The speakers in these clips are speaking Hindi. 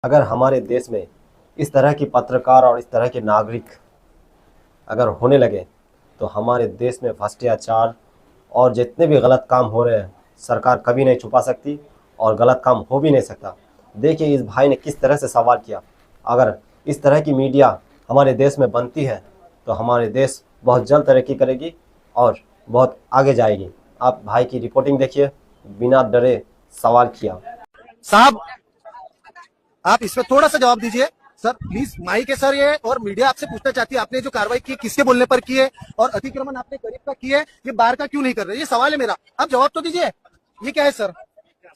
अगर हमारे देश में इस तरह की पत्रकार और इस तरह के नागरिक अगर होने लगे तो हमारे देश में भ्रष्टाचार और जितने भी गलत काम हो रहे हैं सरकार कभी नहीं छुपा सकती और गलत काम हो भी नहीं सकता। देखिए इस भाई ने किस तरह से सवाल किया। अगर इस तरह की मीडिया हमारे देश में बनती है तो हमारे देश बहुत जल्द तरक्की करेगी और बहुत आगे जाएगी। आप भाई की रिपोर्टिंग देखिए, बिना डरे सवाल किया। साहब आप इसमें थोड़ा सा जवाब दीजिए सर प्लीज। माइक है सर ये, और मीडिया आपसे पूछना चाहती है आपने जो कार्रवाई की किसके बोलने पर की है और अतिक्रमण आपने गरीब का की है, ये बाहर का क्यों नहीं कर रहे? ये सवाल है मेरा, आप जवाब तो दीजिए। ये क्या है सर?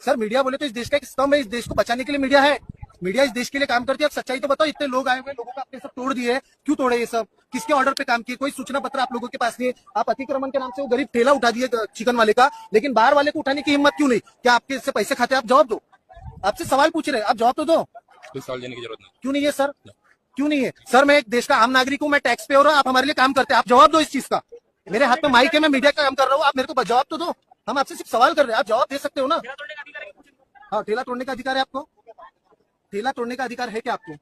सर मीडिया बोले तो इस देश का एक स्तंभ है, इस देश को बचाने के लिए मीडिया है। मीडिया इस देश के लिए काम करती है। आप सच्चाई तो बताओ, इतने लोग आए हुए, लोगों को आपने सब तोड़ दिए, क्यों तोड़े? ये सब किसके ऑर्डर पे काम किए? कोई सूचना पत्र आप लोगों के पास नहीं है। आप अतिक्रमण के नाम से वो गरीब ठेला उठा दिए चिकन वाले का, लेकिन बाहर वाले को उठाने की हिम्मत क्यों नहीं? क्या आपके इससे पैसे खाते? आप जवाब दो। आपसे सवाल पूछ रहे हैं, आप जवाब तो दो। कोई सवाल देने की जरूरत नहीं। क्यों नहीं है सर? क्यों नहीं है सर? मैं एक देश का आम नागरिक हूँ, मैं टैक्स पेयर हूँ, आप हमारे लिए काम करते हैं। आप जवाब दो इस चीज का। मेरे हाथ में माइक है, मैं मीडिया का काम कर रहा हूँ, आप मेरे को जवाब तो दो। हम आपसे सिर्फ सवाल कर रहे हैं, आप जवाब दे सकते हो ना? हाँ, ठेला तोड़ने का अधिकार है आपको? ठेला तोड़ने का अधिकार है क्या आपको?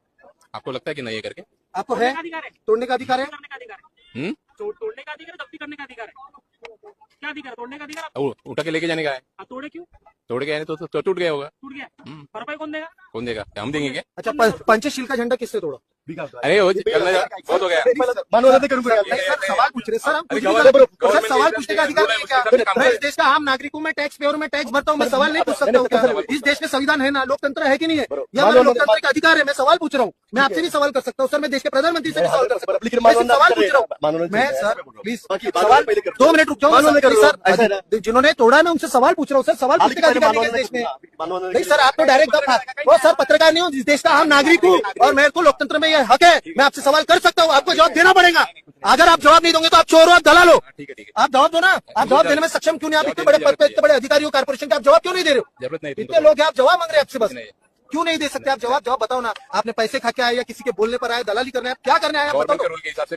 आपको लगता है कि नहीं है करके? आपको है तोड़ने का अधिकार है? तोड़ने का अधिकार है, जब्ती करने का अधिकार है। क्या अधिकार? तोड़ने का अधिकार उठा के लेके जाने का है। आप तोड़े क्यों? तोड़ के आने तो टूट गया होगा। टूट गया, भरपाई कौन देगा? कौन देगा? हम देंगे क्या? अच्छा, पंचशील का झंडा किससे तोड़ा? अरे बहुत हो गया। सवाल पूछ रहे सर, सर सवाल पूछने का अधिकार नहीं है क्या? मैं इस देश का आम नागरिक हूँ, मैं टैक्स पेयर हूँ, मैं टैक्स भरता हूँ, मैं सवाल नहीं पूछ सकता हूँ क्या? इस देश में संविधान है ना, लोकतंत्र है कि नहीं है? यह हमारा लोकतंत्र का अधिकार है। मैं सवाल पूछ रहा हूँ, मैं आपसे भी सवाल कर सकता हूँ सर, मैं देश के प्रधानमंत्री से भी सवाल कर सकता हूँ। मैं सवाल पूछ रहा हूँ मैं सर, प्लीज सवाल 2 मिनट रुक जाओ सर। जिन्होंने तोड़ा है मैं उनसे सवाल पूछ रहा हूँ सर, सवाल पूछने का अधिकार नहीं है इस देश में। नहीं सर, आप तो डायरेक्ट वो सर पत्रकार नहीं हो, इस देश का आम नागरिक हूँ और मेरे को लोकतंत्र में यह हक है, मैं आपसे सवाल कर सकता हूँ। आपको जवाब देना पड़ेगा। अगर आप जवाब नहीं दोगे तो आप चोर हो, आप दलाल हो। आप जवाब दो ना। आप जवाब देने में सक्षम क्यों नहीं? आप इतने बड़े पद पे, इतने बड़े अधिकारी हो कारपोरेशन के, आप जवाब क्यों नहीं दे रहे हो? जरूरत नहीं, इतने लोग हैं, आप जवाब मांग रहे हैं आपसे, बस क्यों नहीं दे सकते आप जवाब? जवाब बताओ ना। आपने पैसे खा के आए या किसी के बोलने पर आए, दलाली करने आए, क्या करने आए? बताओ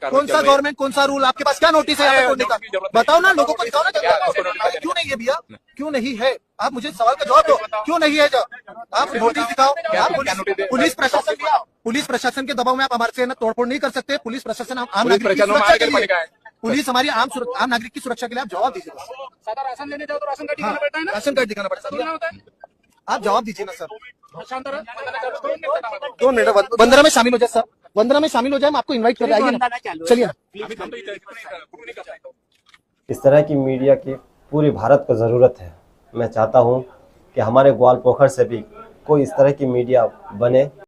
कौन सा गवर्नमेंट, कौन सा रूल? आपके पास क्या नोटिस है का? बताओ ना, लोगों को दिखाओ ना। क्यों नहीं है भैया? क्यों नहीं है? आप मुझे सवाल का जवाब दो, क्यों नहीं है? आप नोटिस दिखाओ। पुलिस प्रशासन के दबाव में आप हमारे से तोड़फोड़ नहीं कर सकते। पुलिस प्रशासन आम नागरिक की सुरक्षा के लिए, पुलिस हमारी आम नागरिक की सुरक्षा के लिए, आप जवाब दीजिए। सादा राशन लेने जाओ तो राशन कार्ड दिखाना पड़ता है ना? राशन कार्ड दिखाना पड़ता है, होता है। आप जवाब दीजिए ना सर। 2 मिनट वंदना में शामिल हो जाए सर, वंदना में शामिल हो जाए, हम आपको इन्वाइट कर रहे हैं, चलिए। इस तरह की मीडिया की पूरी भारत को ज़रूरत है। मैं चाहता हूँ कि हमारे ग्वाल पोखर से भी कोई इस तरह की मीडिया बने।